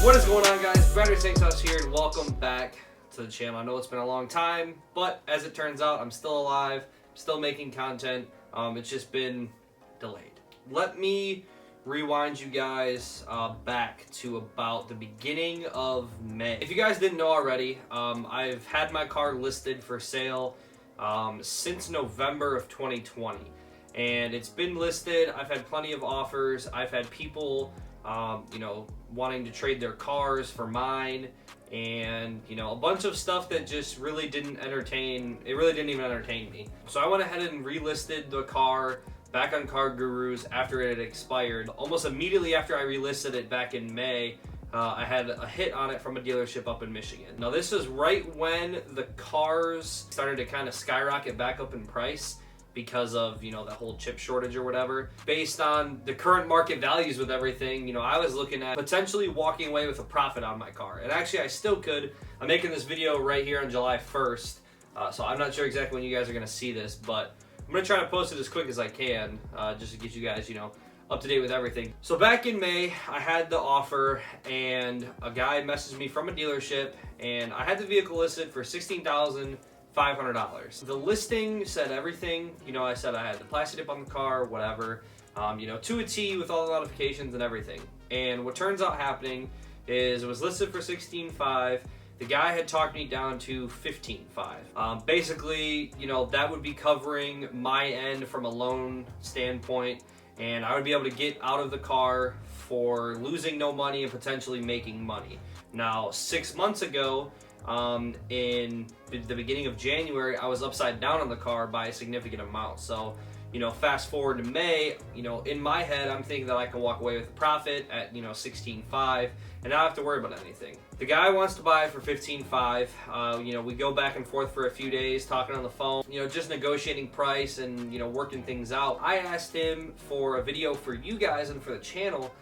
What is going on, guys? Battery Sinks House here, and welcome back to the channel. I know it's been a long time, but as it turns out, I'm still alive, still making content. It's just been delayed. Let me rewind you guys back to about the beginning of May. If you guys didn't know already, I've had my car listed for sale since November of 2020, and it's been listed. I've had plenty of offers. I've had people wanting to trade their cars for mine, and a bunch of stuff that just really didn't entertain. It really didn't even entertain me. So I went ahead and relisted the car back on Car Gurus after it had expired. Almost immediately after I relisted it back in May, I had a hit on it from a dealership up in Michigan. Now this is right when the cars started to kind of skyrocket back up in price because of, that whole chip shortage or whatever. Based on the current market values with everything, I was looking at potentially walking away with a profit on my car. And actually I still could. I'm making this video right here on July 1st, so I'm not sure exactly when you guys are gonna see this, but I'm gonna try to post it as quick as I can, just to get you guys, up to date with everything. So back in May, I had the offer, and a guy messaged me from a dealership, and I had the vehicle listed for $16,500. The listing said everything. I said I had the plastic dip on the car, whatever, to a T with all the modifications and everything. And what turns out happening is it was listed for $16,500. The guy had talked me down to $15,500. Basically, that would be covering my end from a loan standpoint, and I would be able to get out of the car for losing no money and potentially making money. Now, 6 months ago, in the beginning of January, I was upside down on the car by a significant amount. So, fast forward to May, in my head, I'm thinking that I can walk away with a profit at, $16,500 and not have to worry about anything. The guy wants to buy it for $15,500. We go back and forth for a few days, talking on the phone, just negotiating price and, working things out. I asked him for a video for you guys and for the channel,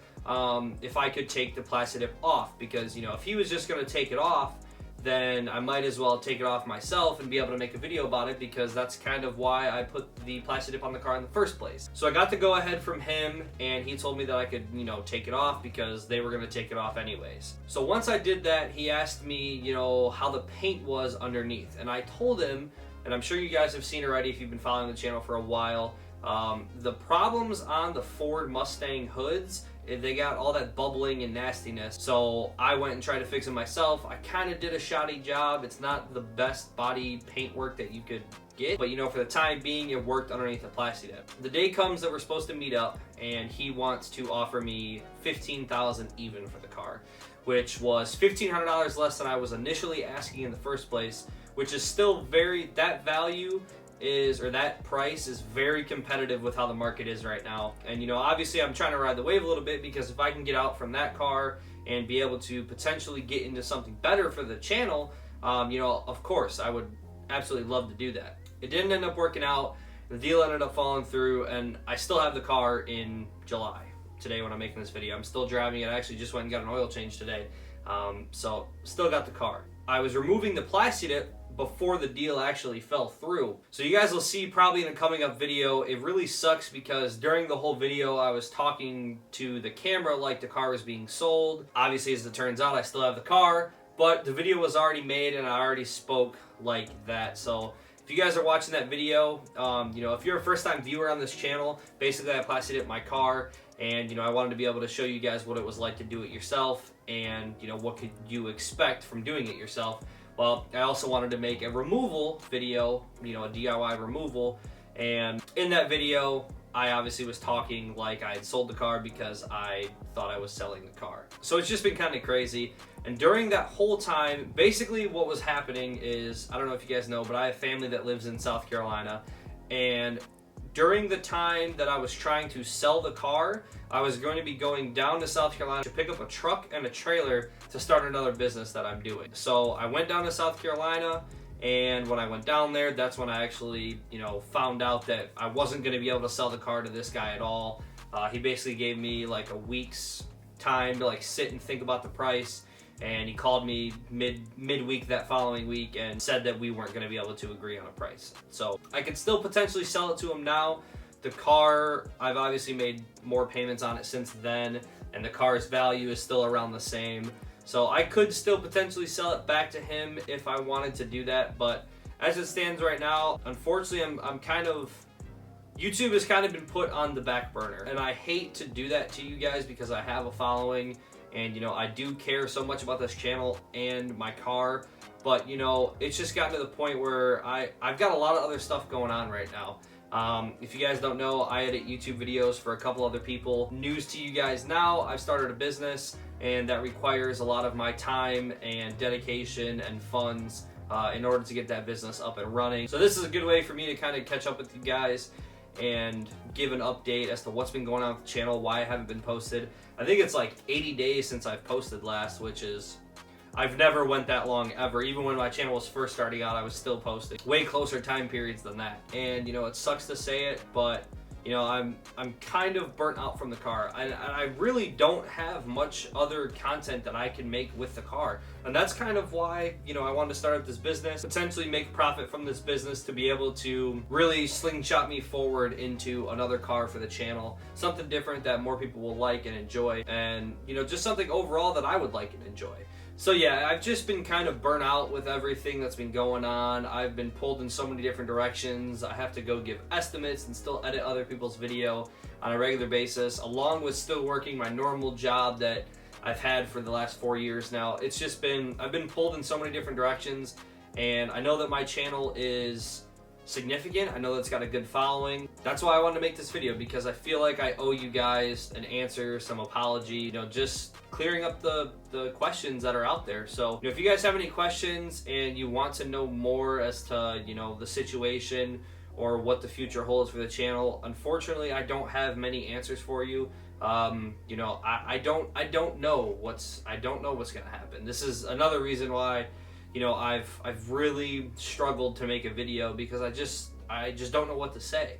if I could take the plastic dip off, because, if he was just going to take it off, then I might as well take it off myself and be able to make a video about it, because that's kind of why I put the plastic dip on the car in the first place. So I got the go ahead from him, and he told me that I could, take it off because they were going to take it off anyways. So once I did that, he asked me, how the paint was underneath. And I told him, and I'm sure you guys have seen already if you've been following the channel for a while, the problems on the Ford Mustang hoods, they got all that bubbling and nastiness. So I went and tried to fix it myself. I kind of did a shoddy job. It's not the best body paint work that you could get, but for the time being, it worked underneath the plastic dip. The day comes that we're supposed to meet up, and he wants to offer me $15,000 even for the car, which was $1,500 less than I was initially asking in the first place, which is still that value is, or that price is very competitive with how the market is right now. And obviously I'm trying to ride the wave a little bit, because if I can get out from that car and be able to potentially get into something better for the channel, of course I would absolutely love to do that. It didn't end up working out. The deal ended up falling through, and I still have the car in July. Today when I'm making this video, I'm still driving it. I actually just went and got an oil change today. So still got the car. I was removing the plastic dip before the deal actually fell through. So you guys will see probably in a coming up video. It really sucks because during the whole video I was talking to the camera like the car was being sold. Obviously, as it turns out, I still have the car, but the video was already made and I already spoke like that. So if you guys are watching that video, if you're a first-time viewer on this channel, basically I plastic dipped my car, and I wanted to be able to show you guys what it was like to do it yourself, and what could you expect from doing it yourself. Well, I also wanted to make a removal video, a DIY removal, and in that video, I obviously was talking like I had sold the car because I thought I was selling the car. So it's just been kind of crazy. And during that whole time, basically what was happening is, I don't know if you guys know, but I have family that lives in South Carolina, and during the time that I was trying to sell the car, I was going to be going down to South Carolina to pick up a truck and a trailer to start another business that I'm doing. So I went down to South Carolina, and when I went down there, that's when I actually, found out that I wasn't going to be able to sell the car to this guy at all. He basically gave me like a week's time to sit and think about the price. And he called me midweek that following week and said that we weren't going to be able to agree on a price. So I could still potentially sell it to him now. the car, I've obviously made more payments on it since then, and the car's value is still around the same. So I could still potentially sell it back to him if I wanted to do that, but as it stands right now, unfortunately, I'm kind of, YouTube has kind of been put on the back burner, and I hate to do that to you guys because I have a following, and you know, I do care so much about this channel and my car, but you know, it's just gotten to the point where I've got a lot of other stuff going on right now. If you guys don't know, I edit YouTube videos for a couple other people. News to you guys now, I've started a business, and that requires a lot of my time and dedication and funds in order to get that business up and running. So this is a good way for me to kind of catch up with you guys and give an update as to what's been going on with the channel, why I haven't been posted. I think it's like 80 days since I've posted last, which is, I've never went that long ever. Even when my channel was first starting out, I was still posting way closer time periods than that. And you know, it sucks to say it, but you know, I'm kind of burnt out from the car. I really don't have much other content that I can make with the car. And that's kind of why, you know, I wanted to start up this business, potentially make profit from this business to be able to really slingshot me forward into another car for the channel. Something different that more people will like and enjoy. And, you know, just something overall that I would like and enjoy. So yeah, I've just been kind of burnt out with everything that's been going on. I've been pulled in so many different directions. I have to go give estimates and still edit other people's video on a regular basis, along with still working my normal job that I've had for the last 4 years now. It's just been, I've been pulled in so many different directions, and I know that my channel is significant. I know that it's got a good following. That's why I wanted to make this video, because I feel like I owe you guys an answer, some apology, you know, just clearing up the questions that are out there. So, you know, if you guys have any questions and you want to know more as to, you know, the situation or what the future holds for the channel, unfortunately, I don't have many answers for you. You know, I don't know what's gonna happen. This is another reason why, you know, I've really struggled to make a video, because I just don't know what to say.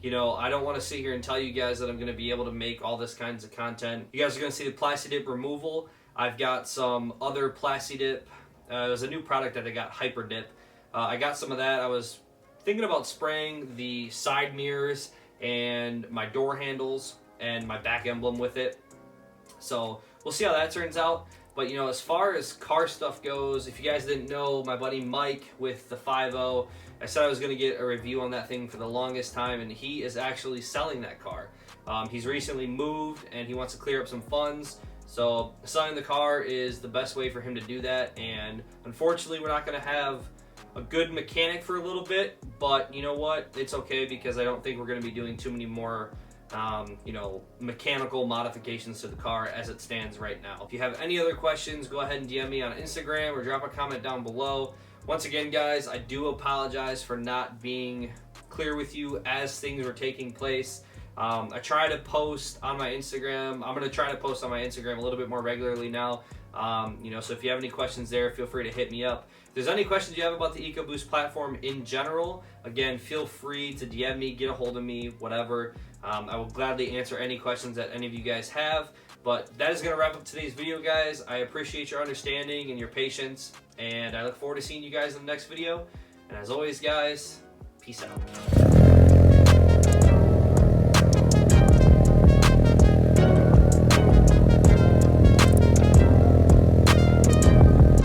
You know, I don't want to sit here and tell you guys that I'm going to be able to make all this kinds of content. You guys are going to see the Plasti Dip removal. I've got some other Plasti Dip. There's a new product that I got, Hyper Dip. I got some of that. I was thinking about spraying the side mirrors and my door handles and my back emblem with it. So we'll see how that turns out. But, you know, as far as car stuff goes, if you guys didn't know, my buddy Mike with the 5.0, I said I was going to get a review on that thing for the longest time, and he is actually selling that car. He's recently moved, and he wants to clear up some funds. So selling the car is the best way for him to do that, and unfortunately we're not going to have a good mechanic for a little bit, but you know what? It's okay, because I don't think we're going to be doing too many more you know, mechanical modifications to the car as it stands right now. If you have any other questions, go ahead and DM me on Instagram or drop a comment down below. Once again, guys, I do apologize for not being clear with you as things were taking place. I try to post on my Instagram. I'm going to try to post on my Instagram a little bit more regularly now. You know, so if you have any questions there, feel free to hit me up. If there's any questions you have about the EcoBoost platform in general, again, feel free to DM me, get a hold of me, whatever. I will gladly answer any questions that any of you guys have. But that is going to wrap up today's video, guys. I appreciate your understanding and your patience, and I look forward to seeing you guys in the next video. And as always, guys, peace out.